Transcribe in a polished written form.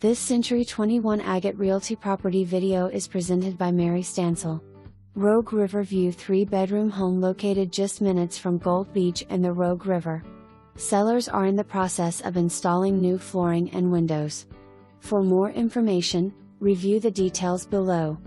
This Century 21 Agate Realty property video is presented by Mary Stansell. Rogue River View 3-bedroom home located just minutes from Gold Beach and the Rogue River. Sellers are in the process of installing new flooring and windows. For more information, review the details below.